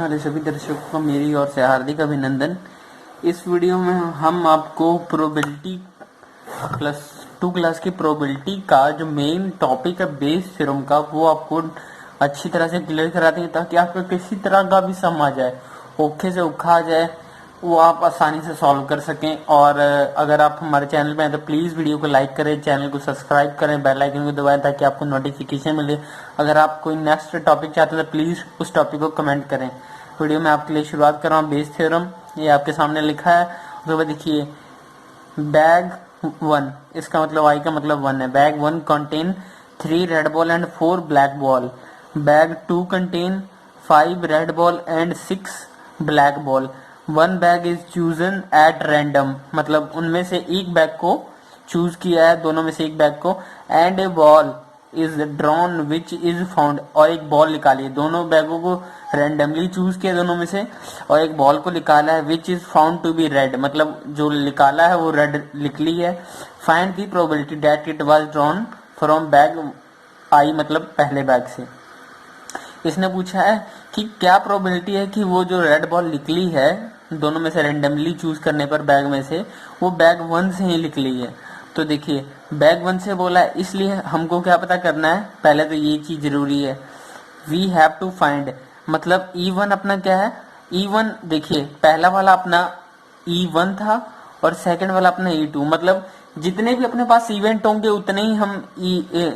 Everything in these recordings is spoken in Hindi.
वाले सभी दर्शकों को मेरी ओर से हार्दिक अभिनंदन। इस वीडियो में हम आपको प्रोबेबिलिटी +2 क्लास की प्रोबेबिलिटी का जो मेन टॉपिक है बेस थ्योरम का, वो आपको अच्छी तरह से क्लियर कराते हैं ताकि आपको किसी तरह का भी सम आ जाए, ओखे से उखा आ जाए, वो आप आसानी से सॉल्व कर सकें। और अगर आप हमारे चैनल पे हैं तो प्लीज़ वीडियो को लाइक करें, चैनल को सब्सक्राइब करें, बेल आइकन को दबाएं ताकि आपको नोटिफिकेशन मिले। अगर आप कोई नेक्स्ट टॉपिक चाहते हैं तो प्लीज़ उस टॉपिक को कमेंट करें। वीडियो में आपके लिए शुरुआत कर रहा हूँ बेस थ्योरम, ये आपके सामने लिखा है। उसके बाद देखिए बैग 1, इसका मतलब आई का मतलब 1 है। Bag 1 contain 3 red ball and 4 black ball. Bag 2 contain 5 red ball and 6 black ball. 1 bag is chosen at random, मतलब उनमें से एक बैग को चूज किया है, दोनों में से एक बैग को। And A ball is drawn which is found, और एक बॉल निकाली है। दोनों बैगों को रैंडमली चूज किया दोनों में से, और एक बॉल को निकाला है which is found to be red, मतलब जो निकाला है वो रेड निकली है। Find the probability that it was drawn from bag I, मतलब पहले बैग से। इसने पूछा है कि क्या प्रोबेबिलिटी है कि वो जो रेड बॉल निकली है दोनों में से रैंडमली चूज करने पर बैग में से, वो बैग 1 से ही निकली है। तो देखिए बैग 1 से बोला है, इसलिए हमको क्या पता करना है, पहले तो ये चीज जरूरी है, वी हैव टू फाइंड, मतलब E1 अपना क्या है। E1 देखिए पहला वाला अपना E1 था और सेकंड वाला अपना E2, मतलब जितने भी अपने पास इवेंट होंगे उतने ही हम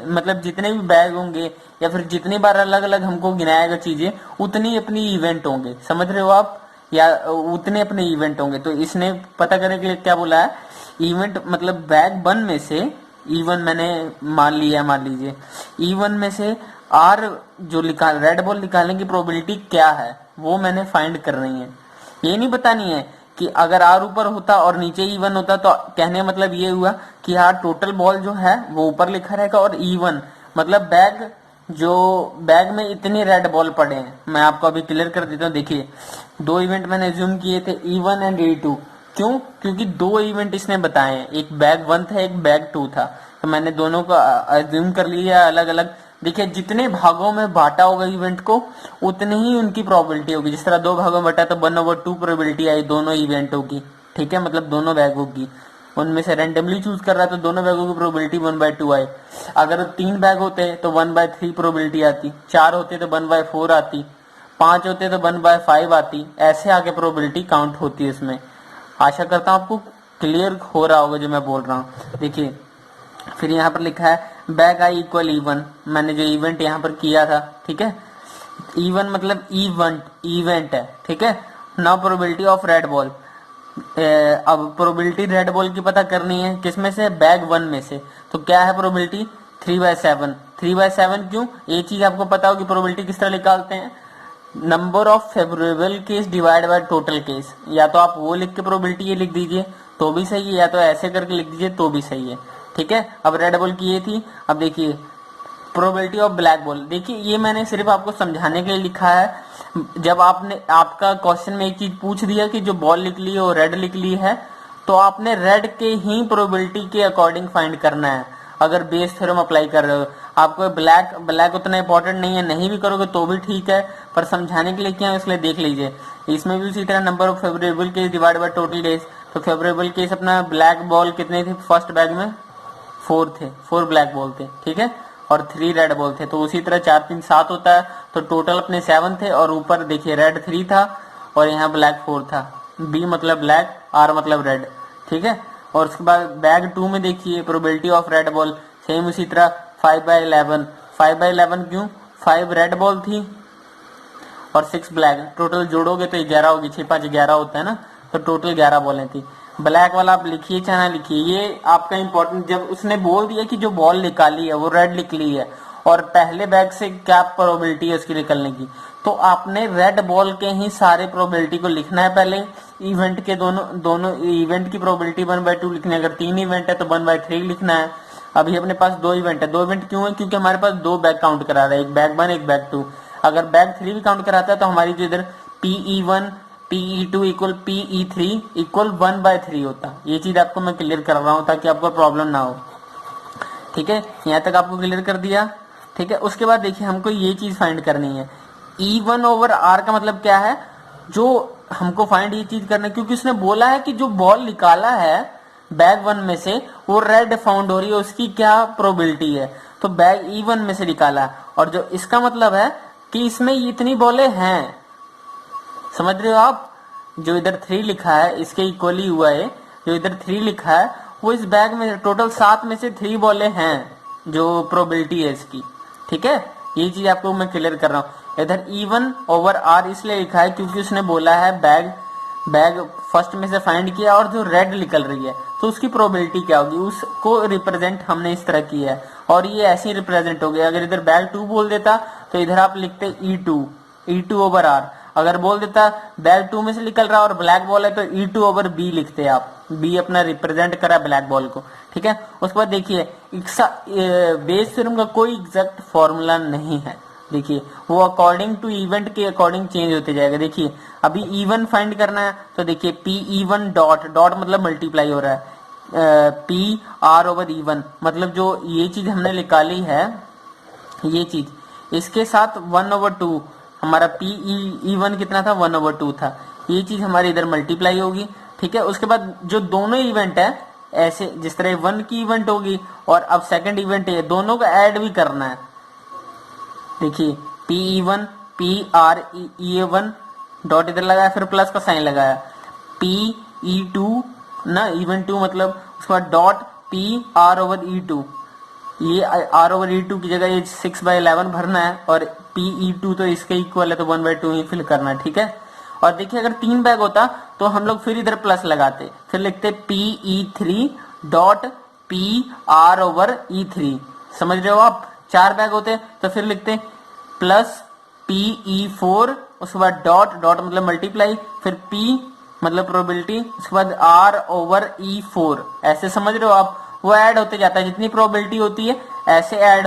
मतलब जितने भी बैग होंगे या फिर जितनी बार अलग अलग हमको गिनाएगा चीजें, उतनी अपनी इवेंट होंगे, समझ रहे हो आप, या उतने अपने इवेंट होंगे। तो इसने पता करने के लिए क्या बोला है, इवेंट मतलब बैग 1 में से E1 मैंने मान लिया, मान लीजिए E1 में से R जो रेड बॉल निकालने की प्रोबेबिलिटी क्या है वो मैंने फाइंड कर रही है। ये नहीं बतानी है कि अगर R ऊपर होता और नीचे E1 होता, तो कहने का मतलब ये हुआ कि R टोटल बॉल जो है वो ऊपर लिखा रहेगा, और E1 मतलब बैग में इतने रेड बॉल पड़े हैं। मैं आपको अभी क्लियर कर देता हूँ। देखिए 2 इवेंट मैंने एज्यूम किए थे, E1 एंड E2। क्यों? क्योंकि 2 इवेंट इसने बताए हैं, एक बैग 1 था एक बैग 2 था, तो मैंने दोनों को एज्यूम कर लिया अलग अलग। देखिए जितने भागों में बांटा होगा इवेंट को उतनी ही उनकी प्रोबेबिलिटी होगी। जिस तरह 2 भागों में बांटा तो 1/2 प्रोबेबिलिटी आई दोनों इवेंटों की, ठीक है, मतलब दोनों बैगों की। उनमें से रैंडमली चूज कर रहा है तो दोनों बैगों की प्रोबेबिलिटी 1/2 आई। अगर 3 बैग होते तो 1/3 प्रोबेबिलिटी आती, 4 होते तो 1/4 आती, 5 होते तो 1/5 आती, ऐसे आगे प्रोबेबिलिटी काउंट होती है इसमें। आशा करता हूँ आपको क्लियर हो रहा होगा जो मैं बोल रहा हूँ। देखिए फिर यहाँ पर लिखा है बैग आई इक्वल E1, मैंने जो इवेंट यहाँ पर किया था, ठीक है, E1 मतलब इवेंट है, ठीक है। Now probability of red ball, अब प्रोबेबिलिटी रेड बॉल की पता करनी है, किसमें से, बैग 1 में से। तो क्या है प्रोबेबिलिटी, 3/7। 3/7 क्यों, ये चीज आपको पता होगी प्रोबेबिलिटी किस तरह निकालते हैं, number of favourable case divide by total case. या तो आप वो लिख के प्रोबेबिलिटी ये लिख दीजिए तो भी सही है, या तो ऐसे करके लिख दीजिए तो भी सही है, ठीक है। अब रेड बॉल की ये थी। अब देखिए प्रोबेबिलिटी ऑफ ब्लैक बॉल, देखिए ये मैंने सिर्फ आपको समझाने के लिए लिखा है। जब आपका क्वेश्चन में एक चीज पूछ दिया कि जो बॉल निकली है वो रेड निकली है, तो आपने रेड के ही प्रोबेबिलिटी के अकॉर्डिंग फाइंड करना है। अगर बेस थ्योरम अप्लाई कर रहे हो, आपको ब्लैक उतना इंपॉर्टेंट नहीं है, नहीं भी करोगे तो भी ठीक है, पर समझाने के लिए क्या है इसलिए देख लीजिए। इसमें भी उसी तरह number of favourable case divide by total case. तो फेवरेबल केस अपना ब्लैक बॉल कितने थे फर्स्ट बैग में, 4 थे, 4 ब्लैक बॉल थे, ठीक है, और 3 रेड बॉल थे। तो उसी तरह 4 3 7 होता है, तो टोटल अपने 7 थे, और ऊपर देखिए रेड 3 था और यहाँ ब्लैक 4 था। बी मतलब ब्लैक, आर मतलब रेड, ठीक है। और उसके बाद बैग 2 में देखिए probability of red ball same उसी तरह 5/11। 5/11 क्यों, 5 रेड बॉल थी और 6 ब्लैक, टोटल जोड़ोगे तो 11 होगी, 6 5 11 होता है ना, तो टोटल 11 बॉलें थी। ब्लैक वाला आप लिखिए चाहे ना लिखिए, ये आपका इंपॉर्टेंट, जब उसने बोल दिया कि जो बॉल निकाली है वो रेड निकली है और पहले बैग से क्या प्रोबेबिलिटी है उसकी निकलने की, तो आपने रेड बॉल के ही सारे प्रोबेबिलिटी को लिखना है पहले। इवेंट के दोनों इवेंट की प्रोबेबिलिटी 1/2 लिखनी है, अगर 3 इवेंट है तो 1/3 लिखना है। अभी अपने पास 2 इवेंट है, 2 इवेंट क्यों है, क्योंकि हमारे पास 2 बैग काउंट करा रहा है, एक बैग 1 एक बैग 2। अगर बैग 3 भी काउंट कराता है तो हमारी जो इधर PE1 PE2 equal PE3 equal 1/3 होता। ये चीज आपको मैं क्लियर कर रहा हूँ ताकि आपको प्रॉब्लम ना हो, ठीक है। यहाँ तक आपको क्लियर कर दिया, ठीक है। उसके बाद देखिए हमको ये चीज फाइंड करनी है E1 ओवर R का मतलब क्या है, जो हमको फाइंड ये चीज करना है, क्योंकि उसने बोला है कि जो बॉल निकाला है बैग 1 में से वो रेड फाउंड हो रही है, उसकी क्या प्रोबेबिलिटी है, तो बैग E1 में से निकाला है। और जो इसका मतलब है कि इसमें इतनी बॉलें हैं, समझ रहे हो आप, जो इधर 3 लिखा है इसके इक्वली हुआ है, जो इधर 3 लिखा है वो इस बैग में टोटल 7 में से 3 बॉलें हैं, जो प्रोबेबिलिटी है इसकी। ठीक है, ये चीज आपको मैं क्लियर कर रहा हूँ। इधर E1 ओवर R इसलिए लिखा है क्योंकि उसने बोला है बैग फर्स्ट में से फाइंड किया और जो रेड निकल रही है तो उसकी प्रोबेबिलिटी क्या होगी, उसको रिप्रेजेंट हमने इस तरह किया है। और ये ऐसे ही रिप्रेजेंट हो गया। अगर इधर बैग 2 बोल देता तो इधर आप लिखते E2 ओवर R। अगर बोल देता बैग 2 में से निकल रहा और ब्लैक बॉल है तो E2 ओवर B लिखते आप, B अपना रिप्रेजेंट करा ब्लैक बॉल को। ठीक है, उसके बाद देखिए बेस थ्योरम का कोई एग्जैक्ट फॉर्मूला नहीं है। देखिए वो अकॉर्डिंग टू इवेंट के अकॉर्डिंग चेंज होते जाएगा। देखिए अभी E1 फाइंड करना है तो देखिए PE1 डॉट मतलब मल्टीप्लाई हो रहा है, PR ओवर E1 मतलब जो ये चीज हमने निकाली है, ये चीज इसके साथ 1/2 हमारा PE1 कितना था, 1/2 था, ये चीज हमारी इधर मल्टीप्लाई होगी। ठीक है, उसके बाद जो दोनों इवेंट है ऐसे जिस तरह 1 की इवेंट होगी और अब सेकंड इवेंट है, दोनों को ऐड भी करना है। देखिए PE1 PRE1 डॉट इधर लगाया, फिर प्लस का साइन लगाया, PE2 ना इवेंट 2 मतलब, उसके बाद डॉट PR ओवर E2, ये R ओवर E2 की जगह ये 6/11 भरना है और PE2 तो इसके इक्वल है तो 1/2 ही फिल करना है। ठीक है, और देखिए अगर 3 बैग होता तो हम लोग फिर इधर प्लस लगाते, फिर लिखते PE3 dot PR over E3। समझ रहे हो आप, 4 बैग होते तो फिर लिखते प्लस PE4, उसके बाद डॉट मतलब मल्टीप्लाई, फिर P मतलब प्रोबेबिलिटी, उसके बाद R ओवर E4। ऐसे समझ रहे हो आप, वो ऐड होते जाता है, जितनी प्रोबेबिलिटी होती है ऐसे ऐड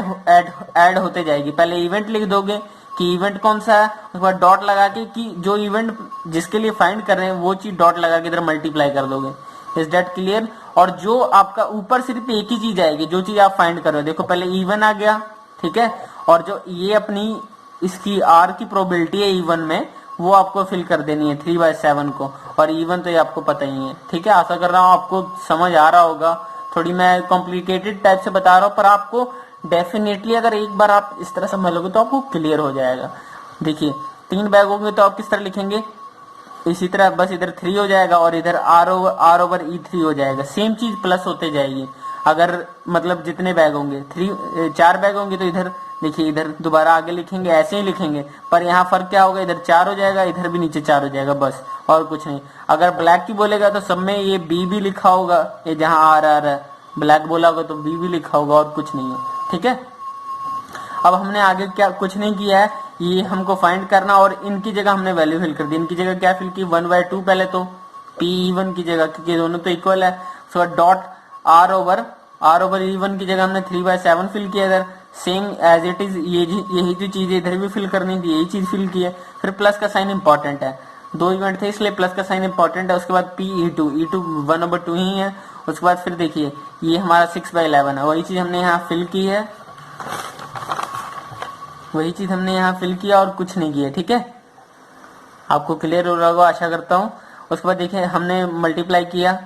होते जाएगी। पहले इवेंट लिख दोगे कि इवेंट कौन सा है, उसके बाद डॉट लगा के कि जो इवेंट जिसके लिए फाइंड कर रहे हैं वो चीज डॉट लगा के इधर मल्टीप्लाई कर दोगे। Is that clear? और जो आपका ऊपर सिर्फ एक ही चीज आएगी, जो चीज आप फाइंड कर रहे हो। देखो पहले E1 आ गया, ठीक है, और जो ये अपनी इसकी R की प्रोबेबिलिटी है E1 में, वो आपको फिल कर देनी है 3/7 को, और E1 तो ये आपको पता ही है। ठीक है, आशा कर रहा हूँ आपको समझ आ रहा होगा। थोड़ी मैं कॉम्प्लिकेटेड टाइप से बता रहा हूँ, पर आपको डेफिनेटली अगर एक बार आप इस तरह समझ लोगे तो आपको क्लियर हो जाएगा। देखिए 3 बैग होंगे तो आप किस तरह लिखेंगे, इसी तरह बस इधर 3 हो जाएगा और इधर R ओवर E3 हो जाएगा। सेम चीज प्लस होते जाएगी। अगर मतलब जितने बैग होंगे 4 बैग होंगे तो इधर देखिए इधर दोबारा आगे लिखेंगे, ऐसे ही लिखेंगे, पर यहाँ फर्क क्या होगा, इधर 4 हो जाएगा, इधर भी नीचे 4 हो जाएगा, बस और कुछ नहीं। अगर ब्लैक की बोलेगा तो सब में ये B भी लिखा होगा, ये जहाँ R है, ब्लैक बोला होगा तो B भी लिखा होगा, और कुछ नहीं है। ठीक है, अब हमने आगे क्या कुछ नहीं किया है, ये हमको फाइंड करना, और इनकी जगह हमने वैल्यू फिल कर दी। इनकी जगह क्या फिल की, 1/2 पहले तो PE1 की जगह, क्योंकि दोनों तो इक्वल है, so dot R over E1 की जगह हमने 3/7 फिल किया इधर, सेम एज इट इज। यही जो चीज इधर भी फिल करनी थी, यही चीज फिल की है। फिर प्लस का साइन इंपॉर्टेंट है, 2 इवेंट थे इसलिए प्लस का साइन इंपॉर्टेंट है। उसके बाद PE2 1/2 ही है। उसके बाद फिर देखिए ये हमारा 6/11 है, वही चीज हमने यहाँ फिल की है, वही चीज हमने यहाँ फिल किया और कुछ नहीं किया। ठीक है, आपको क्लियर हो रहा होगा आशा करता हूँ। उसके बाद देखिए हमने मल्टीप्लाई किया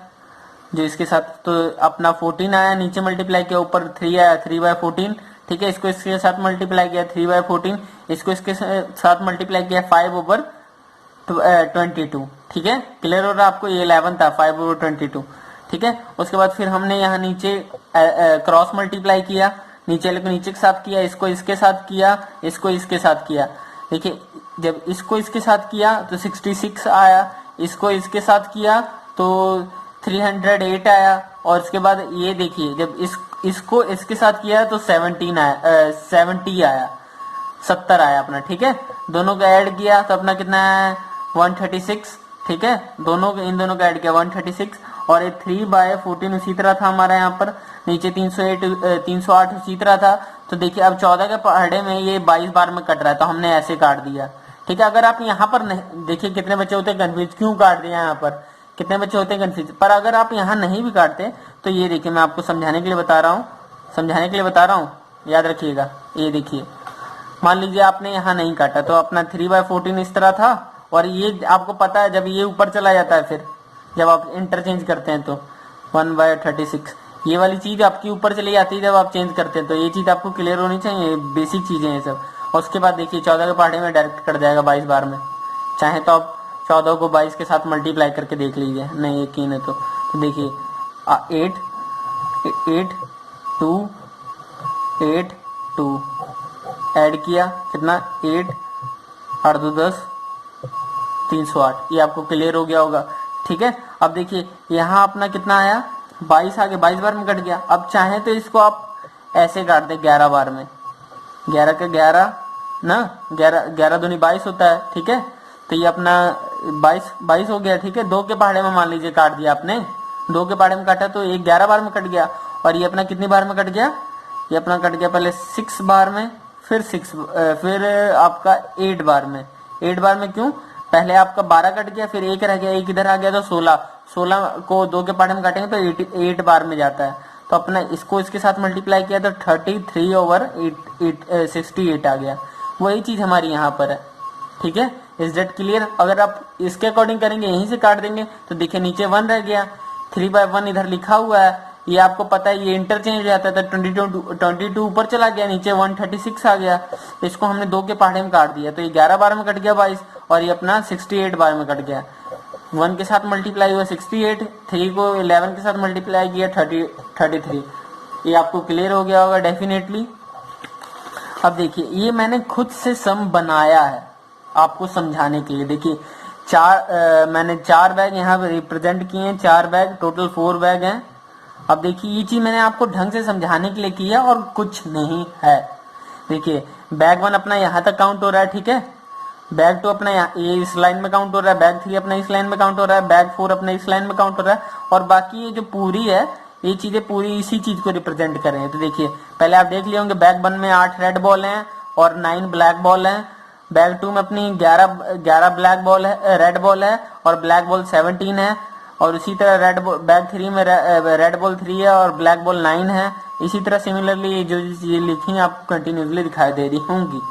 जो इसके साथ, तो अपना 14 आया, नीचे मल्टीप्लाई किया, ऊपर 3 आया, 3/14। ठीक है, इसको इसके साथ मल्टीप्लाई किया 3/14, इसको इसके साथ मल्टीप्लाई किया 5/22। ठीक है, क्लियर हो रहा है आपको, ये 11 था, 5/22। ठीक है, उसके बाद फिर हमने यहाँ नीचे क्रॉस मल्टीप्लाई किया, नीचे वाले को नीचे के साथ किया, इसको इसके साथ किया, इसको इसके साथ किया। देखिए जब इसको इसके साथ किया तो 66 आया, इसको इसके साथ किया तो 308 आया, और उसके बाद ये देखिए जब इसको इसके साथ किया तो 70 आया, 70 आया अपना। ठीक है, दोनों का ऐड किया तो अपना कितना है, 136। ठीक है, इन दोनों का ऐड किया 136, और ये 3/14 उसी तरह था हमारा, यहाँ पर नीचे 308 उसी तरह था। तो देखिए अब 14 के पहाड़े में ये 22 बार में कट रहा है, तो हमने ऐसे काट दिया। ठीक है, अगर आप यहाँ पर देखिए कितने बच्चे होते हैं कंफ्यूज, क्यों काट दिया यहाँ पर, कितने बच्चे होते हैं कंफ्यूज। पर अगर आप यहाँ नहीं भी काटते तो ये देखिए मैं आपको समझाने के लिए बता रहा हूँ, याद रखिएगा। ये देखिए मान लीजिए आपने यहाँ नहीं काटा तो अपना 3/14 इस तरह था, और ये आपको पता है जब ये ऊपर चला जाता है, फिर जब आप इंटरचेंज करते हैं तो 1/36 ये वाली चीज आपकी ऊपर चली जाती है जब आप चेंज करते हैं। तो ये चीज आपको क्लियर होनी चाहिए, बेसिक चीजें हैं सब। और उसके बाद देखिए 14 के पहाड़े में डायरेक्ट कट जाएगा 22 बार में। चाहे तो आप 14 को 22 के साथ मल्टीप्लाई करके देख लीजिए, नहीं यकीन है तो देखिए 8 2 8 2 ऐड किया कितना 8 8 2 10 308। ये आपको क्लियर हो गया होगा, ठीक है। अब देखिए यहाँ अपना कितना आया 22 आ गया, 22 बार में कट गया। अब चाहे तो इसको आप ऐसे काट दें 11 बार में, 11 का 11 ना 11 दूनी 22 होता है, ठीक है। तो ये अपना 22 हो गया, ठीक है। 2 के पहाड़े में मान लीजिए काट दिया आपने, 2 के पहाड़े में काटा तो ये 11 बार में कट गया। और ये अपना कितनी बार में कट गया, ये अपना कट गया पहले 6 बार में, फिर आपका 8 बार में। 8 बार में क्यों, पहले आपका 12 कट गया, फिर 1 रह गया, 1 इधर आ गया तो 16 को 2 के पहाड़े में काटेंगे तो 8 बार में जाता है। तो अपना इसको इसके साथ मल्टीप्लाई किया तो 33/68 आ गया। वही चीज हमारी यहाँ पर है, ठीक है। Is that clear. अगर आप इसके अकॉर्डिंग करेंगे, यहीं से काट देंगे तो देखिए नीचे 1 रह गया, 3/1 इधर लिखा हुआ है, ये आपको पता है ये इंटरचेंज हो जाता है। तो 22 ऊपर चला गया, नीचे 136 आ गया। तो इसको हमने 2 के पहाड़े में काट दिया तो ये 11 बार में कट गया 22, और ये अपना 68 बार में कट गया। 1 के साथ मल्टीप्लाई हुआ 68, 3 को 11 के साथ मल्टीप्लाई किया 33। ये आपको क्लियर हो गया होगा डेफिनेटली। अब देखिए ये मैंने खुद से सम बनाया है आपको समझाने के लिए। देखिए मैंने 4 बैग यहाँ पे रिप्रेजेंट किए हैं, 4 बैग टोटल 4 बैग हैं। अब देखिए ये चीज मैंने आपको ढंग से समझाने के लिए किया और कुछ नहीं है। देखिए बैग 1 अपना यहाँ तक काउंट हो रहा है, ठीक है। बैग 2 अपना ये इस लाइन में काउंट हो रहा है, बैग 3 अपना इस लाइन में काउंट हो रहा है, बैग 4 अपना इस लाइन में काउंट हो रहा है, और बाकी ये जो पूरी है ये चीजें पूरी इसी चीज को रिप्रेजेंट कर रहे हैं। तो देखिए पहले आप देख लिए होंगे बैग 1 में 8 रेड बॉल हैं और 9 ब्लैक बॉल हैं। बैग 2 में अपनी 11 ब्लैक बॉल है, रेड बॉल है, और ब्लैक बॉल 17 है। और इसी तरह बैग 3 में रेड बॉल 3 है और ब्लैक बॉल 9 है। इसी तरह सिमिलरली जो चीजें लिखी हैं आपको कंटिन्यूसली दिखाई दे रही होंगी।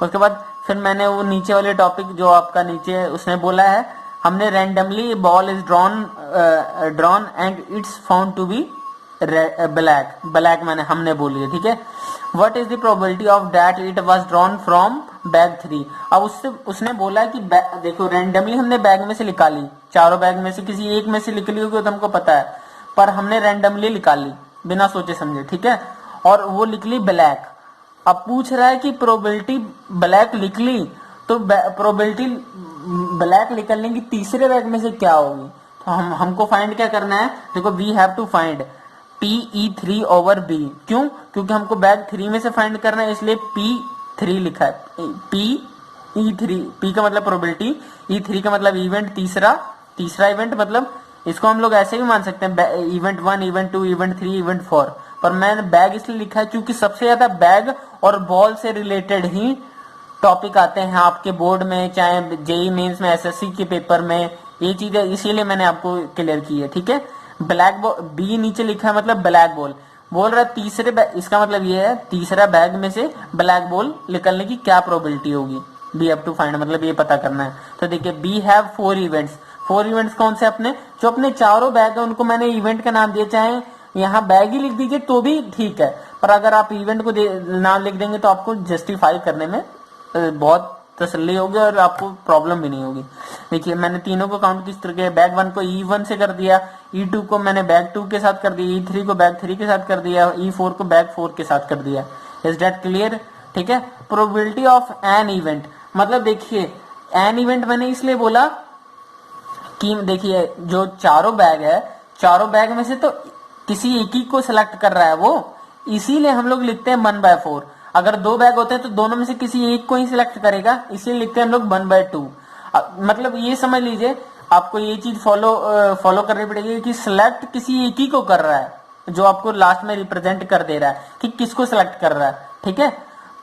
उसके बाद फिर मैंने वो नीचे वाले टॉपिक जो आपका नीचे उसने बोला है, हमने randomly ball is drawn and it's found to be black हमने बोली है, ठीक है। What is the probability of that it was drawn from bag 3। अब उसने बोला कि देखो रैंडमली हमने बैग में से निकाली, चारों बैग में से किसी एक में से निकली होगी तो हमको पता है, पर हमने रैंडमली निकाली बिना सोचे समझे, ठीक है। और वो निकली ब्लैक। अब पूछ रहा है कि प्रोबेबिलिटी ब्लैक निकली तो प्रोबेबिलिटी ब्लैक निकलने की तीसरे बैग में से क्या होगी। तो हमको फाइंड क्या करना है, देखो we have to find PE3/B। क्यों, क्योंकि हमको बैग 3 में से फाइंड करना है, इसलिए P3 लिखा है। PE3, P का मतलब प्रोबेबिलिटी, E3 का मतलब इवेंट, तीसरा इवेंट। मतलब इसको हम लोग ऐसे भी मान सकते हैं इवेंट 1, इवेंट 2, इवेंट 3, इवेंट 4। पर मैंने बैग इसलिए लिखा है क्योंकि सबसे ज्यादा बैग और बॉल से रिलेटेड ही टॉपिक आते हैं आपके बोर्ड में, चाहे जेई मेंस में, एसएससी के पेपर में, ये चीजें इसीलिए मैंने आपको क्लियर की है, ठीक है। ब्लैक बॉल बी नीचे लिखा है मतलब ब्लैक बॉल बोल रहा है तीसरे बैग, इसका मतलब ये है तीसरा बैग में से ब्लैक बॉल निकलने की क्या प्रोबेबिलिटी होगी। बी हैव टू फाइंड मतलब ये पता करना है। तो देखिए बी हैव 4 इवेंट्स। 4 इवेंट्स कौन से अपने, जो अपने चारों बैग है उनको मैंने इवेंट का नाम दिया, चाहे यहाँ बैग ही लिख दीजिए तो भी ठीक है, पर अगर आप इवेंट को नाम लिख देंगे तो आपको जस्टिफाई करने में बहुत तसल्ली होगी और आपको प्रॉब्लम भी नहीं होगी। देखिए मैंने तीनों को काउंट किस तरह के, बैग 1 को E1 से कर दिया, E2 को मैंने बैग 2 के साथ कर दिया, E3 को बैग 3 के साथ कर दिया, E4 को बैग 4 के साथ कर दिया। इज दैट क्लियर, ठीक है। प्रोबेबिलिटी ऑफ एन इवेंट, मतलब देखिए एन इवेंट मैंने इसलिए बोला कि देखिए जो चारों बैग है, चारों बैग में से तो किसी एक ही को सिलेक्ट कर रहा है वो, इसीलिए हम लोग लिखते हैं 1/4। अगर 2 बैग होते हैं तो दोनों में से किसी एक को ही सिलेक्ट करेगा, इसलिए लिखते हैं हम लोग 1/2। मतलब ये समझ लीजिए आपको ये चीज फॉलो करनी पड़ेगी कि सिलेक्ट किसी एक ही को कर रहा है, जो आपको लास्ट में रिप्रेजेंट कर दे रहा है कि किसको सिलेक्ट कर रहा है, ठीक है।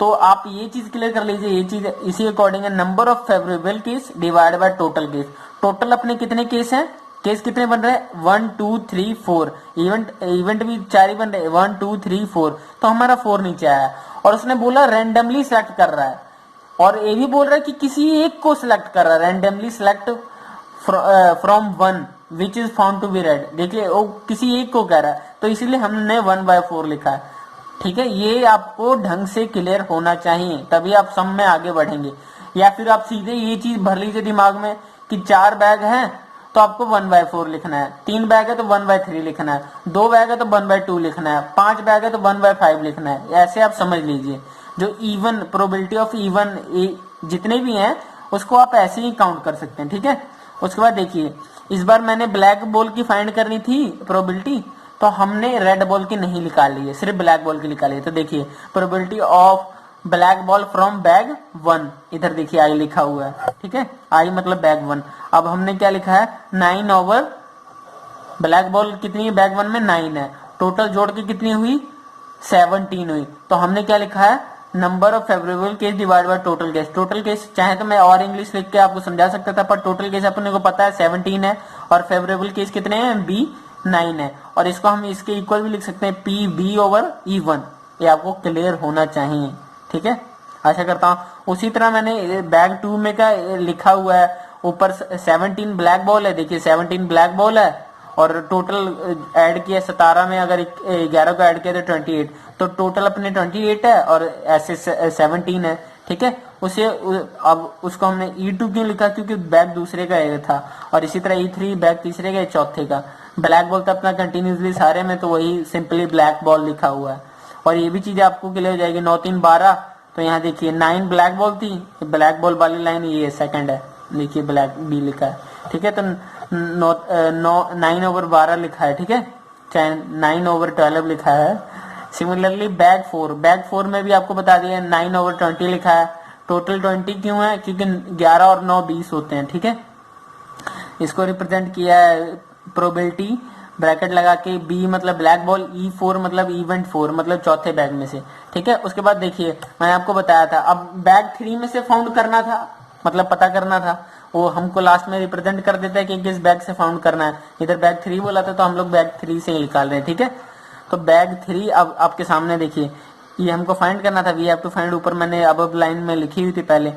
तो आप ये चीज क्लियर कर लीजिए, ये चीज इसी अकॉर्डिंग है। Number of favourable case divide by total case. Total अपने कितने केस हैं, केस कितने बन रहे हैं 1 2 3 4, इवेंट भी 4 ही बन रहे हैं 1 2 3 4, तो हमारा 4 नीचे आया। और उसने बोला रैंडमली सिलेक्ट कर रहा है, और ये भी बोल रहा है कि किसी एक को सिलेक्ट कर रहा है, randomly select from one which is found to be red. देखिए वो किसी एक को कह रहा है, तो इसीलिए हमने 1/4 लिखा है। ठीक है, ये आपको ढंग से क्लियर होना चाहिए, तभी आप सम में आगे बढ़ेंगे। या फिर आप सीधे ये चीज भर लीजिए दिमाग में कि 4 बैग हैं तो आपको 1/4 लिखना है, 3 बैग है तो 1/3 लिखना है, 2 बैग है तो 1/2 लिखना है, 5 बैग है तो 1/5 लिखना है। ऐसे आप समझ लीजिए। जो इवन प्रोबेबिलिटी ऑफ इवन जितने भी हैं उसको आप ऐसे ही काउंट कर सकते हैं। ठीक है, उसके बाद देखिए इस बार मैंने ब्लैक बॉल की फाइंड करनी थी प्रोबेबिलिटी, तो हमने रेड बॉल की नहीं निकाल ली है, सिर्फ ब्लैक बॉल की निकाली है। तो देखिए probability of black ball from bag 1, इधर देखिए आई लिखा हुआ है। ठीक है, आई मतलब बैग 1। अब हमने क्या लिखा है 9 ओवर ब्लैक बॉल कितनी है बैग 1 में 9 है, टोटल जोड़ के कितनी हुई 17 हुई। तो हमने क्या लिखा है number of favourable case divide by total case. Total case चाहे तो मैं और इंग्लिश लिख के आपको समझा सकता था, पर टोटल केस अपने को पता है 17 है, और फेवरेबल केस कितने हैं बी 9 है, और इसको हम इसके इक्वल भी लिख सकते हैं पी बी ओवर E1। ये आपको क्लियर होना चाहिए। ठीक है, आशा करता हूं। उसी तरह मैंने बैग 2 में का लिखा हुआ है, ऊपर 17 ब्लैक बॉल है, देखिए 17 ब्लैक बॉल है, और टोटल ऐड किया 17 में, अगर 11 को ऐड किया तो 28, तो टोटल अपने 28 है और ऐसे 17 है। ठीक है, उसे अब उसको हमने E2 क्यों लिखा, क्योंकि बैग दूसरे का था, और इसी तरह E3 बैग तीसरे का चौथे का। ब्लैक बॉल तो अपना कंटिन्यूसली सारे में, तो वही सिंपली ब्लैक बॉल लिखा हुआ है। और ये भी चीज आपको क्लियर हो जाएगी। 9 3 12, तो यहाँ देखिए 9 ब्लैक बॉल थी, ब्लैक बॉल वाली लाइन ये सेकंड है, देखिए ब्लैक बी लिखा है। ठीक है, तो 9 ओवर 12 लिखा है। ठीक है, चाहे 9 ओवर 12 लिखा है। सिमिलरली बैग 4 में भी आपको बता दिया 9 ओवर 20 लिखा है। टोटल 20 क्यों है, क्योंकि 11 और 9 20 होते हैं। ठीक है, इसको रिप्रेजेंट किया है प्रोबेबिलिटी ब्रैकेट लगा के, बी मतलब ब्लैक बॉल, E4 मतलब इवेंट 4 मतलब चौथे बैग में से। ठीक है, उसके बाद देखिए मैंने आपको बताया था अब बैग 3 में से फाउंड करना था, मतलब पता करना था, वो हमको लास्ट में रिप्रेजेंट कर देता है कि किस बैग से फाउंड करना है। इधर बैग 3 बोला था तो हम लोग बैग 3 से ही निकाल रहे हैं। ठीक है, तो बैग 3 अब आपके सामने देखिए, ये हमको फाइंड करना था, वी हैव टू फाइंड, ऊपर मैंने अब लाइन में लिखी हुई थी पहले।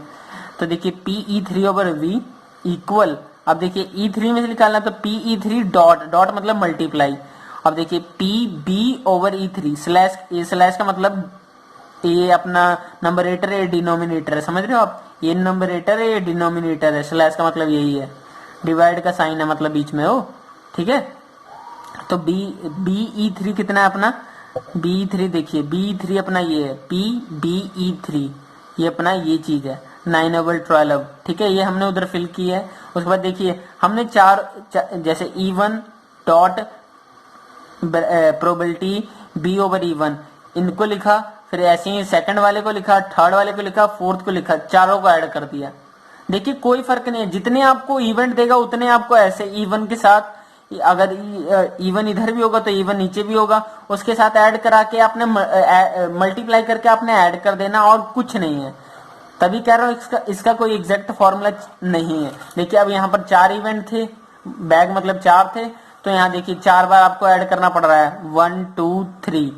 तो देखिए PE3 ओवर V इक्वल, अब देखिए E3 में से निकालना तो PE3 डॉट मतलब मल्टीप्लाई। अब देखिए PB ओवर E3 स्लैश, ये स्लैश का मतलब ये अपना नंबरेटर है, डिनोमिनेटर है, समझ रहे हो आप, ये नंबरेटर है, ये डिनोमिनेटर है, स्लैश का मतलब यही है, डिवाइड का साइन है मतलब बीच में हो। ठीक है, तो BE3 कितना है अपना, BE3 देखिए BE3 अपना ये है PBE3, ये अपना ये चीज है 9 ओवर 12। ठीक है, ये हमने उधर फिल की है। उसके बाद देखिए हमने चार जैसे E1 dot probability B over E1 इनको लिखा, फिर ऐसे ही सेकंड वाले को लिखा, थर्ड वाले को लिखा, फोर्थ को लिखा, चारों को ऐड कर दिया। देखिए कोई फर्क नहीं है, जितने आपको इवेंट देगा उतने आपको ऐसे E1 के साथ, अगर E1 इधर भी होगा तो E1 नीचे भी होगा, उसके साथ ऐड करा के आपने मल्टीप्लाई करके आपने ऐड कर देना, और कुछ नहीं है। तभी कह रहा हूँ इसका कोई एग्जैक्ट फॉर्मूला नहीं है। देखिए अब यहाँ पर 4 इवेंट थे, बैग मतलब 4 थे, तो यहाँ देखिए 4 बार आपको ऐड करना पड़ रहा है, 1 2 3,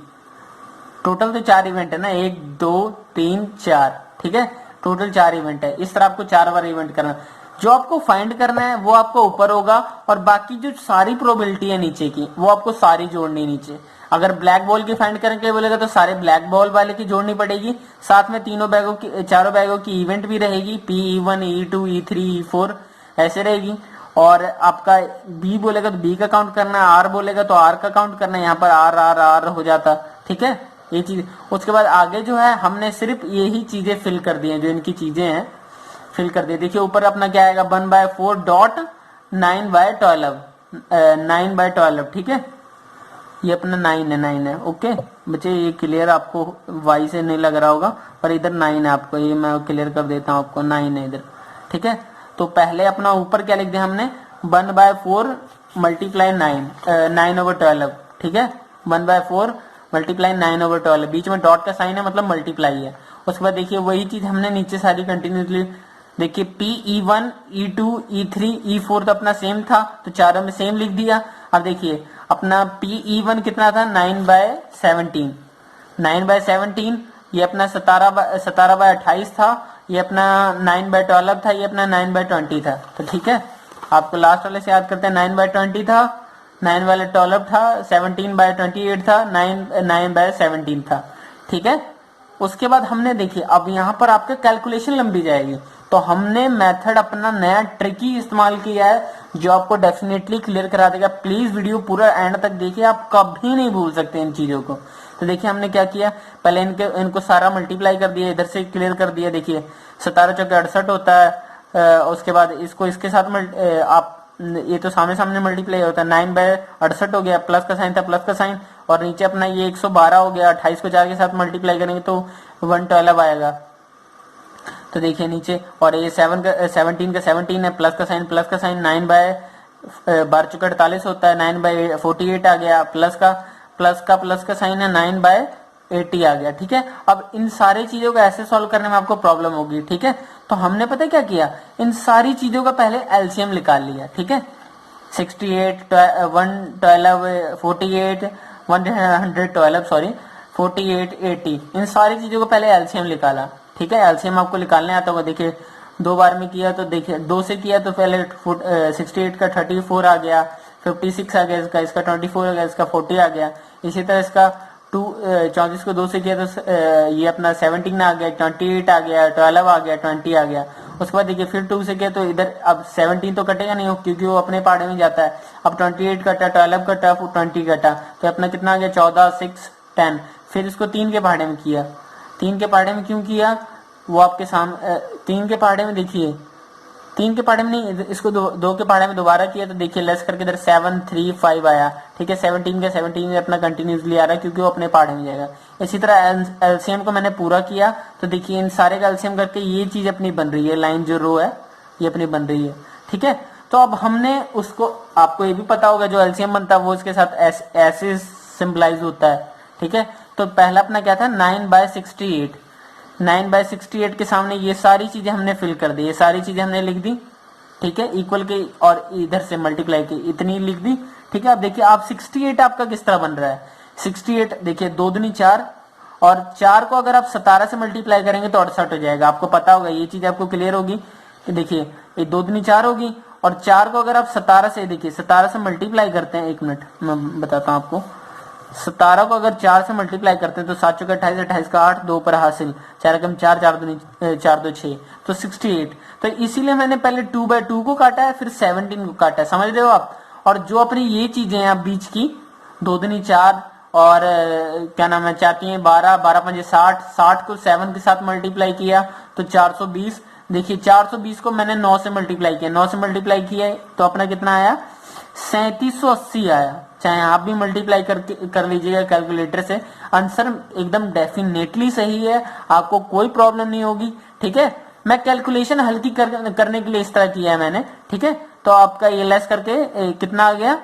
टोटल तो 4 इवेंट है ना, 1 2 3 4। ठीक है, टोटल 4 इवेंट है, इस तरह आपको 4 बार इवेंट करना। जो आपको फाइंड करना है वो आपको ऊपर होगा, और बाकी जो सारी प्रोबेबिलिटी है नीचे की वो आपको सारी जोड़नी नीचे। अगर ब्लैक बॉल की फाइंड करने के लिए बोलेगा तो सारे ब्लैक बॉल वाले की जोड़नी पड़ेगी, साथ में तीनों बैगों की, चारों बैगों की इवेंट भी रहेगी, PE1 E2 E3 E4 ऐसे रहेगी। और आपका बी बोलेगा तो बी का काउंट करना है, आर बोलेगा तो आर का काउंट करना है, यहाँ पर आर आर आर हो जाता। ठीक है, ये चीज। उसके बाद आगे जो है हमने सिर्फ यही चीजें फिल कर दी हैं, जो इनकी चीजें हैं फिल कर दी। देखिए ऊपर अपना क्या आएगा 1/4 डॉट 9/12, 9/12। ठीक है, ये अपना 9 है। ओके बच्चे, ये क्लियर आपको वाई से नहीं लग रहा होगा, पर इधर 9 है, आपको ये मैं क्लियर कर देता हूँ, आपको 9 है इधर। ठीक है, तो पहले अपना ऊपर क्या लिख दिया हमने 1/4 मल्टीप्लाई 9 ओवर 12। ठीक है, 1/4 मल्टीप्लाई 9 ओवर 12, बीच में डॉट का साइन है मतलब मल्टीप्लाई है। उसके बाद देखिए वही चीज हमने नीचे सारी कंटिन्यूसली, देखिए PE1 E2 E3 E4 तो अपना सेम था, तो चारों में सेम लिख दिया। अब देखिए अपना PE1 कितना था 9/17, 9/17 ये अपना 17/28 था, ये अपना 9/12 था, ये अपना 9/20 था। तो ठीक है, आपको लास्ट वाले से याद करते हैं। 9/20 था, 9/12 था, 17/28 था, 9/17 था। ठीक है, उसके बाद हमने देखिए अब यहाँ पर आपका कैलकुलेशन लंबी जाएगी, तो हमने मेथड अपना नया ट्रिकी इस्तेमाल किया है जो आपको डेफिनेटली क्लियर करा देगा। प्लीज वीडियो पूरा एंड तक देखिए, आप कभी नहीं भूल सकते इन चीजों को। तो देखिए हमने क्या किया, पहले इनको सारा मल्टीप्लाई कर दिया, इधर से क्लियर कर दिया। देखिए 17 चौके 68 होता है, उसके बाद इसको इसके साथ आप ये तो सामने सामने मल्टीप्लाई होता है, 9/68 हो गया, प्लस का साइन था प्लस का साइन, और नीचे अपना ये 112 हो गया, 28 को 4 के साथ मल्टीप्लाई करेंगे तो 112 आएगा। तो देखिए नीचे, और ये 17 का 17 है, प्लस का साइन 9/12 चौके 48 होता है, 9/48 आ गया, प्लस का साइन है, 9/80 आ गया। ठीक है, अब इन सारी चीजों को ऐसे सॉल्व करने में आपको प्रॉब्लम होगी। ठीक है, तो हमने पता है क्या किया, इन सारी चीजों का पहले एलसीएम निकाल लिया। ठीक है, 68 112 48 112 सॉरी 48 80, इन सारी चीजों को पहले एलसीएम निकाला। ठीक है, एलसीएम आपको निकालने आता होगा। देखिए 2 बार में किया तो देखिए 2 से किया तो पहले 68 का 34 आ गया, 56 आ गया, इसका 24 आ गया, इसका 40 आ गया। इसी तरह इसका 34 को 2 से किया तो ये अपना 17 आ गया, 28 आ गया, 12 आ गया, 20 आ गया। उसके बाद देखिए फिर 2 से किया तो इधर अब 17 तो कटेगा नहीं क्योंकि वो अपने पार्ट में जाता है। अब 28 कटा, 12 कटा, 20 कटा, तो अपना कितना आ गया 14 6 10। फिर इसको 3 के पहाड़े में किया। 3 के पहाड़े में क्यों किया वो आपके सामने, 3 के पहाड़े में देखिए, 3 के पहाड़े में नहीं, इसको 2 के पहाड़े में दोबारा किया तो देखिए लेस करके इधर 7 3 5 आया। ठीक है, 17 का 17 में अपना कंटिन्यूसली आ रहा है क्योंकि वो अपने पहाड़े में जाएगा। इसी तरह एलसीएम को मैंने पूरा किया तो देखिए इन सारे का एलसीएम करके ये चीज अपनी बन रही है, लाइन जो रो है ये अपनी बन रही है। ठीक है, तो अब हमने उसको, आपको ये भी पता होगा जो एलसीएम बनता है वो इसके साथ ऐसे सिंबलाइज होता है। ठीक है, तो पहला अपना क्या था 9/68, 9/68 के सामने ये सारी चीजें हमने फिल कर दी, ये सारी चीजें हमने लिख दी। ठीक है, इक्वल के और इधर से मल्टीप्लाई की इतनी लिख दी। ठीक है, अब देखिए आप 68 आपका किस तरह बन रहा है। 68 देखिए 2 दूनी 4, और 4 को अगर आप 17 से मल्टीप्लाई करेंगे तो 68 हो जाएगा। आपको पता होगा, ये चीज आपको क्लियर होगी कि देखिए ये 2 दूनी 4 होगी, और 4 को अगर आप 17 से, देखिए 17 से मल्टीप्लाई करते हैं, 1 मिनट मैं बताता हूं आपको। 17 को अगर 4 से मल्टीप्लाई करते हैं तो 7 चौके 28, 28 का 8, 2 पर हासिल, 4 कम 4, 4 2 6, तो 68। तो इसीलिए मैंने पहले 2/2 को काटा है, फिर 17 को काटा है, समझ रहे हो आप। और जो अपनी ये चीजें हैं आप बीच की, 2 दूनी 4 और क्या नाम है 4 3 12, 12 5 60, 60 को 7 के साथ मल्टीप्लाई किया तो 420। देखिए 420 को मैंने 9 से मल्टीप्लाई किया, 9 से मल्टीप्लाई किया तो अपना कितना आया 3780 आया। चाहे आप भी मल्टीप्लाई कर लीजिएगा कैलकुलेटर से, आंसर एकदम डेफिनेटली सही है, आपको कोई प्रॉब्लम नहीं होगी। ठीक है, मैं कैलकुलेशन हल्की करने के लिए इस तरह किया है मैंने। ठीक है, तो आपका ये लेस करके कितना आ गया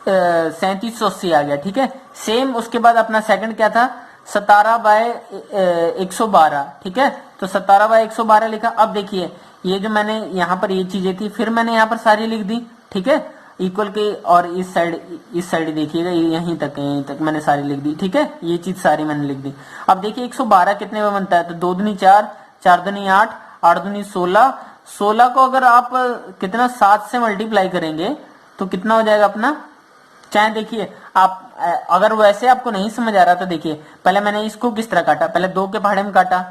3780 आ गया। ठीक है, सेम उसके बाद अपना सेकंड क्या था 17/112। ठीक है, तो 17/112 लिखा। अब देखिए ये जो मैंने यहाँ पर ये चीजें थी, फिर मैंने यहाँ पर सारी लिख दी। ठीक है, इक्वल के, और इस साइड देखिएगा यहीं तक मैंने सारी लिख दी। ठीक है, ये चीज सारी मैंने लिख दी। अब देखिए 112 कितने में बनता है, तो 2 दूनी 4, 4 दूनी 8, 8 दूनी 16, 16 को अगर आप कितना 7 से मल्टीप्लाई करेंगे तो कितना हो जाएगा अपना। चाहे देखिए आप, अगर वैसे आपको नहीं समझ आ रहा तो देखिए पहले मैंने इसको किस तरह काटा, पहले 2 के पहाड़े में काटा,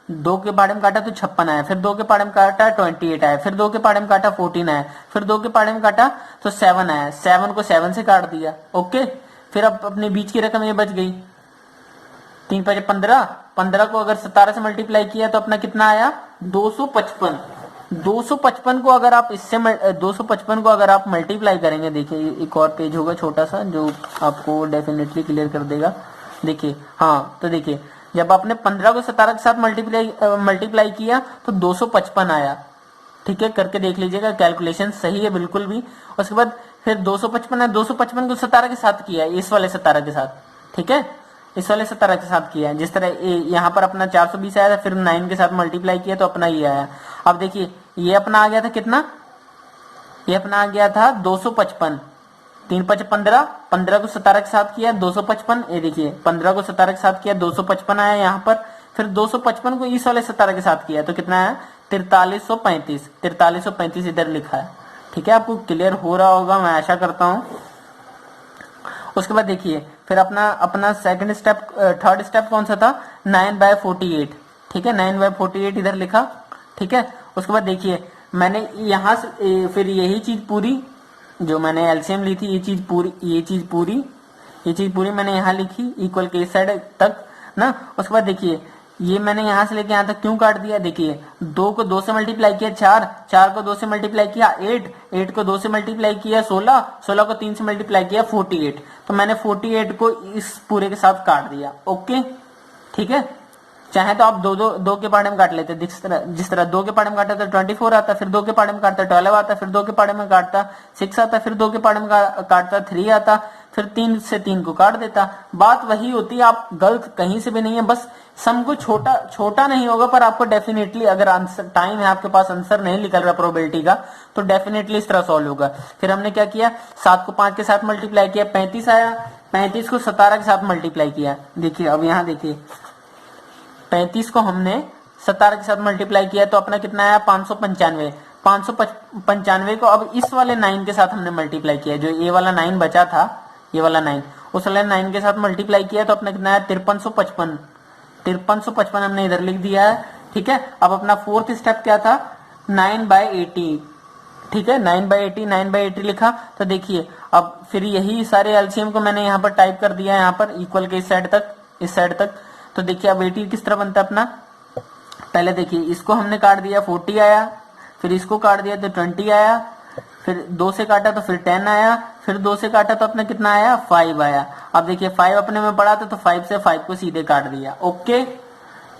2 के पहाड़े में काटा तो 56 आया, फिर 2 के पहाड़े में काटा 28 आया, फिर 2 के पहाड़े में काटा 14 आया, फिर 2 के पहाड़े में काटा तो 7 आया, 7 को 7 से काट दिया। ओके, फिर अब अपने बीच की रकम ये बच गई 3 5 15, 15 को अगर 17 से मल्टीप्लाई किया तो अपना कितना आया 255। 255 को अगर आप इससे 255 को अगर आप मल्टीप्लाई करेंगे, देखिए एक और पेज होगा छोटा सा जो आपको डेफिनेटली क्लियर कर देगा। देखिए हाँ, तो देखिए जब आपने 15 को 17 के साथ मल्टीप्लाई किया तो 255 आया। ठीक है, करके देख लीजिएगा, कैलकुलेशन सही है बिल्कुल भी। उसके बाद फिर 255 है, 255 को 17 के साथ किया, इस वाले 17 के साथ। ठीक है, इस वाले 17 के साथ किया, जिस तरह यहाँ पर अपना 420 आया था, फिर 9 के साथ मल्टीप्लाई किया तो अपना ये आया। अब देखिए ये अपना आ गया था कितना, ये अपना आ गया था 255। 3 5 15, 15 को 17 के साथ किया 255, ये देखिए 15 को 17 के साथ किया 255 आया यहाँ पर, फिर 255 को इस वाले 17 के साथ किया तो कितना आया 4335, 4335 इधर लिखा है। ठीक है, आपको क्लियर हो रहा होगा मैं आशा करता हूँ। उसके बाद देखिए फिर अपना सेकंड स्टेप, थर्ड स्टेप कौन सा था, 9/48। ठीक है, 9/48 इधर लिखा। ठीक है, उसके बाद देखिए मैंने यहाँ से फिर यही चीज पूरी जो मैंने एलसीएम ली थी, ये चीज पूरी मैंने यहाँ लिखी इक्वल के इस साइड तक ना। उसके बाद देखिए ये मैंने यहाँ से लेके यहाँ तक क्यों काट दिया, देखिए 2 को 2 से मल्टीप्लाई किया 4, 4 को 2 से मल्टीप्लाई किया 8, 8 को 2 से मल्टीप्लाई किया 16, 16 को 3 से मल्टीप्लाई किया 48, तो मैंने 48 को इस पूरे के साथ काट दिया। ओके, ठीक है, चाहे तो आप दो के पार्ट में काट लेते, जिस तरह 2 के पार्ट में काटा तो 24 आता, फिर 2 के पार्ट में काटता 12 आता, फिर 2 के पार्ट में काटता 6 आता, फिर 2 के पार्ट में काटता 3 आता, फिर 3 से 3 को काट देता। बात वही होती है, आप गलत कहीं से भी नहीं है, बस सम को छोटा नहीं होगा पर आपको डेफिनेटली अगर आंसर टाइम है आपके पास, आंसर नहीं निकल रहा प्रोबेबिलिटी का, तो डेफिनेटली इस तरह सॉल्व होगा। फिर हमने क्या किया, 7 को 5 के साथ मल्टीप्लाई किया 35 आया, 35 को 17 के साथ मल्टीप्लाई किया। देखिए अब यहाँ देखिए 35 को हमने 17 के साथ मल्टीप्लाई किया तो अपना कितना आया 595, 595 को अब इस वाले 9 के साथ हमने मल्टीप्लाई किया, जो ये वाला 9 बचा था, ये वाला 9 उस वाले 9 के साथ मल्टीप्लाई किया तो अपना कितना आया 5355, 5355 हमने इधर लिख दिया है। ठीक है, अब अपना फोर्थ स्टेप क्या था, 9/80। ठीक है, 9/80 लिखा। तो देखिए अब फिर यही सारे एलसीएम को मैंने यहाँ पर टाइप कर दिया, यहाँ पर इक्वल के इस साइड तक। तो देखिए अब 80 किस तरह बनता है अपना, पहले देखिए इसको हमने काट दिया 40 आया, फिर इसको काट दिया तो 20 आया, फिर 2 से काटा तो फिर 10 आया, फिर 2 से काटा तो अपने कितना आया 5 आया। अब देखिए 5 अपने में पड़ा था तो 5 से 5 को सीधे काट दिया। ओके,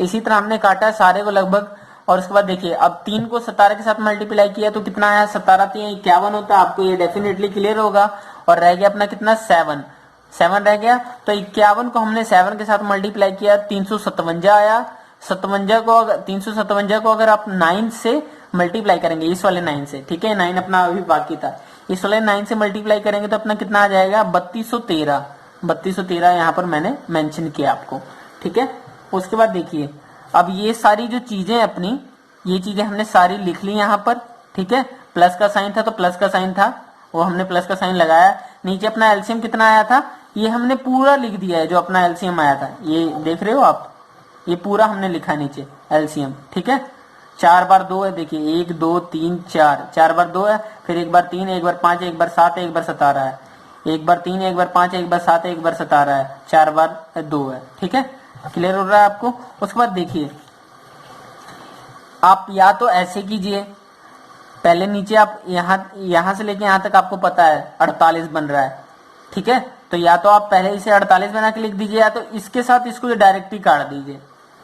इसी तरह हमने काटा है सारे को लगभग। और उसके बाद देखिए अब 3 को 17 के साथ मल्टीप्लाई किया तो कितना आया 17 3 51 होता है, आपको ये डेफिनेटली क्लियर होगा। और रह गया अपना कितना 7 रह गया, तो 51 को हमने 7 के साथ मल्टीप्लाई किया 357 आया। 357 को अगर आप 9 से मल्टीप्लाई करेंगे, इस वाले 9 से, ठीक है 9 अपना अभी बाकी था, इस वाले 9 से मल्टीप्लाई करेंगे तो अपना कितना आ जाएगा 3213 यहाँ पर मैंने मेंशन किया आपको। ठीक है, उसके बाद देखिए अब ये सारी जो चीजें अपनी, ये चीजें हमने सारी लिख ली यहाँ पर। ठीक है, प्लस का साइन था तो प्लस का साइन था, वो हमने प्लस का साइन लगाया। नीचे अपना एलसीएम कितना आया था, ये हमने पूरा लिख दिया है, जो अपना एलसीएम आया था ये देख रहे हो आप, ये पूरा हमने लिखा नीचे एलसीएम। ठीक है, 4 बार 2 है, देखिए 1 2 3 4, 4 बार 2 है, फिर 1 बार 3, 1 बार 5, 1 बार 7, 1 बार 17 है, 1 बार 3, 1 बार 5, 1 बार 7, 1 बार 17 है, 4 बार 2 है। ठीक है, क्लियर हो रहा है आपको। उसके बाद देखिए आप या तो ऐसे कीजिए, पहले नीचे आप यहां से लेके यहां तक आपको पता है 48 बन रहा है। ठीक है, तो या तो आप पहले इसे 48 बना के लिख दीजिए, या तो इसके साथ इसको डायरेक्ट ही काट दीजिए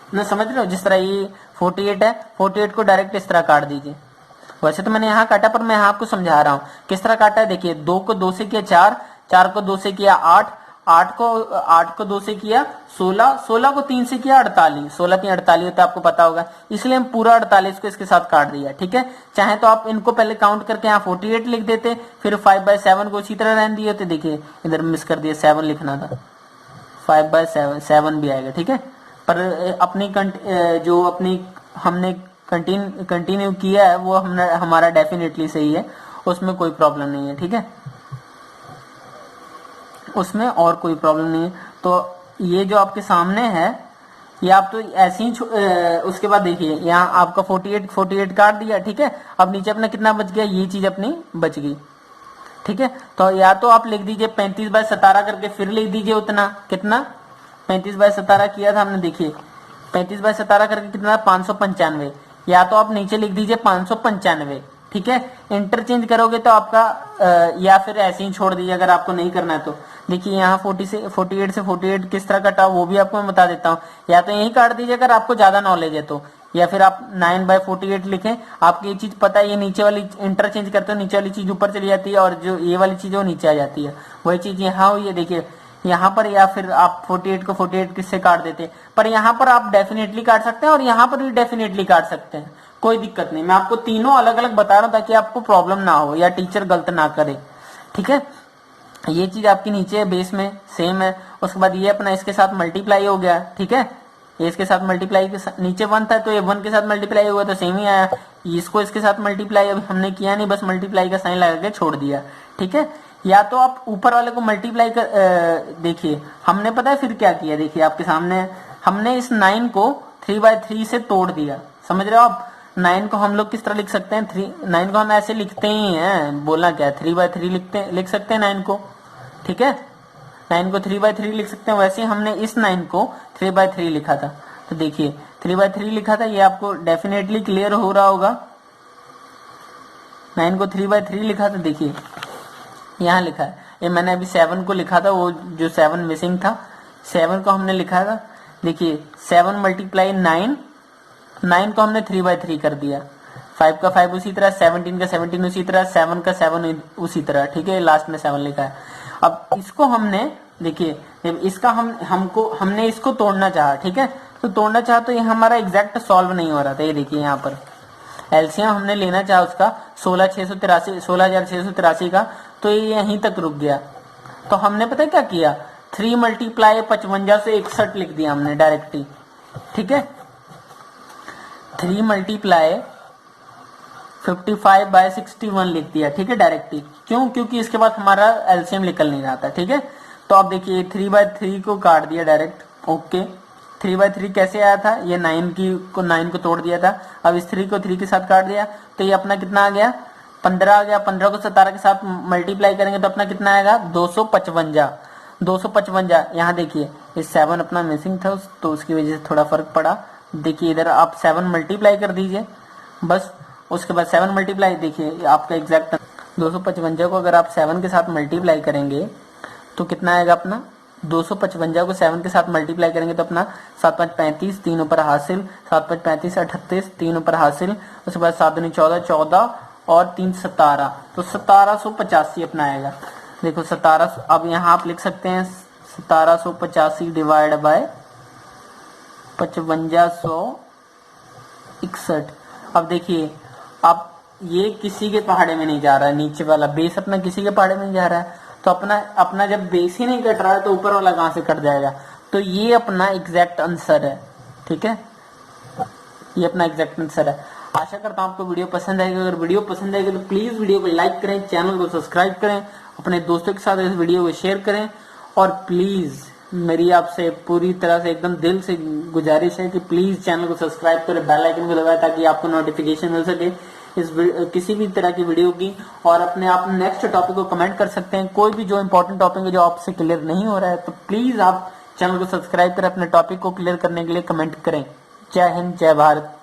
ना, समझ रहे हो, जिस तरह ये 48 है, 48 को डायरेक्ट इस तरह काट दीजिए। वैसे तो मैंने यहाँ काटा पर मैं यहाँ आपको समझा रहा हूँ किस तरह काटा है। देखिए 2 को 2 से किया 4, 4 को 2 से किया 8, 8 को 2 से किया 16, 16 को 3 से किया 48, 16 3 48 होता है, आपको पता होगा, इसलिए हम पूरा 48 को इसके साथ काट दिया। ठीक है, चाहे तो आप इनको पहले काउंट करके यहाँ 48 लिख देते, फिर 5/7 को इसी तरह रहने दिए होते। देखिए इधर मिस कर दिया, 7 लिखना था, 5/7 भी आएगा। ठीक है, पर अपनी जो अपनी हमने कंटिन्यू किया है वो हमारा डेफिनेटली सही है, उसमें कोई प्रॉब्लम नहीं है। ठीक है, उसमें और कोई प्रॉब्लम नहीं है। तो ये जो आपके सामने है ये आप तो ऐसे ही उसके बाद देखिए यहाँ आपका 48 काट दिया। ठीक है, अब नीचे अपना कितना बच गया, ये चीज अपनी बच गई। ठीक है, तो या तो आप लिख दीजिए 35/17 करके, फिर लिख दीजिए उतना, कितना 35/17 किया था हमने, देखिए 35/17 करके कितना 595, या तो आप नीचे लिख दीजिए 595। ठीक है, इंटरचेंज करोगे तो आपका या फिर ऐसे ही छोड़ दीजिए अगर आपको नहीं करना है तो। देखिए यहाँ 48 से 48 किस तरह कटा वो भी आपको मैं बता देता हूँ, या तो यही काट दीजिए अगर आपको ज्यादा नॉलेज है तो, या फिर आप 9/48 लिखें। आपको ये चीज पता है, ये नीचे वाली इंटरचेंज करते हो, नीचे वाली चीज ऊपर चली जाती है और जो ये वाली चीज है वो नीचे आ जाती है, वही चीज यहाँ हुई है। देखिए यहाँ पर, या फिर आप 48 को 48 किससे काट देते, पर यहाँ पर आप डेफिनेटली काट सकते हैं और यहाँ पर भी डेफिनेटली काट सकते हैं, कोई दिक्कत नहीं। मैं आपको तीनों अलग अलग बता रहा हूँ ताकि आपको प्रॉब्लम ना हो या टीचर गलत ना करे। ठीक है, ये चीज आपकी नीचे बेस में सेम है। उसके बाद ये अपना इसके साथ मल्टीप्लाई हो गया, ठीक है, ये इसके साथ मल्टीप्लाई के नीचे 1 था तो ये 1 के साथ मल्टीप्लाई हुआ तो सेम ही आया। इसको इसके साथ मल्टीप्लाई अभी हमने किया नहीं, बस मल्टीप्लाई का साइन लगा के छोड़ दिया, ठीक है। या तो आप ऊपर वाले को मल्टीप्लाई कर देखिए हमने पता है फिर क्या किया, देखिए आपके सामने हमने इस 9 को 3/3 से तोड़ दिया, समझ रहे हो आप। 9 को हम लोग किस तरह लिख सकते हैं, 9 को हम ऐसे लिखते ही हैं, बोलना क्या है, 3/3 लिख सकते हैं 9 को, ठीक है। 9 को 3/3 लिख सकते हैं, वैसे ही हमने इस 9 को 3/3 लिखा था। तो देखिए 3/3 लिखा था, ये आपको डेफिनेटली क्लियर हो रहा होगा। 9 को 3/3 लिखा था, देखिए यहाँ लिखा है, ये मैंने अभी 7 को लिखा था, वो जो 7 मिसिंग था 7 को हमने लिखा था। देखिए 7 मल्टीप्लाई 9 को हमने 3/3 कर दिया, 5 का 5 उसी तरह, 17 का 17 उसी तरह, 7 का 7 उसी तरह, ठीक है, लास्ट में 7 लिखा है। अब इसको हमने देखिए इसका हमने इसको तोड़ना चाहा, ठीक है, तो तोड़ना चाहा तो ये हमारा एग्जैक्ट सॉल्व नहीं हो रहा था। ये देखिए यहाँ पर एलसीएम हमने लेना चाहा उसका 16,683 का, तो ये यहीं तक रुक गया। तो हमने पता है क्या किया, 3 मल्टीप्लाई 55 से 61 लिख दिया हमने डायरेक्टली, ठीक है। 3 मल्टीप्लाई 55/61 लिख दिया, ठीक है, डायरेक्टली। क्यों, क्योंकि इसके बाद हमारा एलसीएम निकल नहीं रहा था, ठीक है। तो अब देखिए 3/3 को काट दिया डायरेक्ट, ओके। 3/3 कैसे आया था, ये 9 को तोड़ दिया था, अब इस 3 को 3 के साथ काट दिया तो ये अपना कितना आ गया, 15 आ गया। 15 को 17 के साथ मल्टीप्लाई करेंगे तो अपना कितना आएगा, 255। यहाँ देखिए इस 7 अपना मिसिंग था तो उसकी वजह से थोड़ा फर्क पड़ा। देखिए इधर आप 7 मल्टीप्लाई कर दीजिए बस, उसके बाद 7 मल्टीप्लाई, देखिए आपका एग्जैक्ट 255 को अगर आप 7 के साथ मल्टीप्लाई करेंगे तो कितना आएगा अपना, 255 को 7 के साथ मल्टीप्लाई करेंगे तो अपना 7×5 35, 3 ऊपर हासिल, 7×5 35 38, 3 ऊपर हासिल, उसके बाद 7 दूनी 14, 14 और 3 17, तो 1785 अपना आएगा। देखो 17, अब यहाँ आप लिख सकते हैं 1785 डिवाइड बाय 5561। अब देखिए अब ये किसी के पहाड़े में नहीं जा रहा है, नीचे वाला बेस अपना किसी के पहाड़े में नहीं जा रहा है, तो अपना जब बेस ही नहीं कट रहा है तो ऊपर वाला कहां से कट जाएगा। तो ये अपना एग्जैक्ट आंसर है, ठीक है, ये अपना एग्जैक्ट आंसर है। आशा करता हूं आपको वीडियो पसंद आएगी। अगर वीडियो पसंद आएगी तो प्लीज वीडियो को लाइक करें, चैनल को सब्सक्राइब करें, अपने दोस्तों के साथ इस वीडियो को शेयर करें, और प्लीज मेरी आपसे पूरी तरह से एकदम दिल से गुजारिश है कि प्लीज चैनल को सब्सक्राइब करें, बेल आइकन को दबाएं ताकि आपको नोटिफिकेशन मिल सके इस किसी भी तरह की वीडियो की। और अपने आप नेक्स्ट टॉपिक को कमेंट कर सकते हैं, कोई भी जो इंपॉर्टेंट टॉपिक है जो आपसे क्लियर नहीं हो रहा है तो प्लीज आप चैनल को सब्सक्राइब करें, अपने टॉपिक को क्लियर करने के लिए कमेंट करें। जय हिंद, जय भारत।